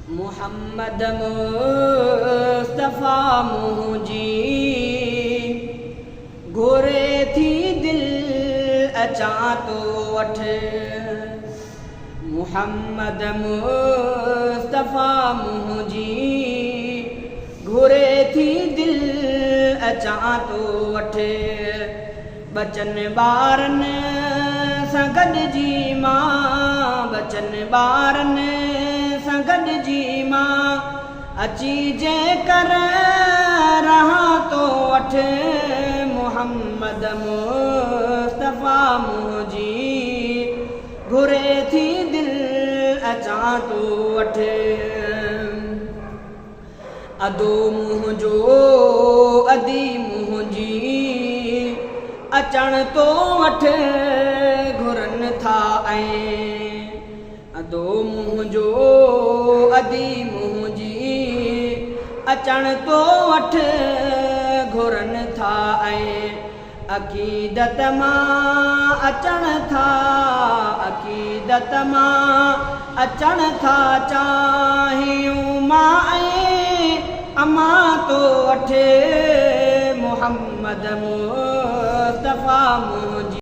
मुहम्मद मुस्तफ़ा मुंहिंजी घुरे थी दिल अचां तो वठ। मुहम्मद मुस्तफ़ा मुंहिंजी घुरे थी दिल अचां तो वठ। बचन ॿारनि सां गॾिजी मां, बचन ॿारनि सां गॾिजी मां अची जेकर रहां तो वठ। मुहम्मद मुस्तफ़ा मुंहिंजी घुरे थी दिल अचां तो वठ। अदो मुंहिंजो अदी मुंहिंजी अचण तो वठ घुरनि था ऐं। अदो मुंहिंजो अदी मुंहिंजी अचण तो वठ घुरनि था ऐं। अक़ीदत मां अचण था, अक़ीदत मां अचण था चाहियूं मां ऐं अमां तो वठ। मुहम्मद मुस्तफ़ा मुंहिंजी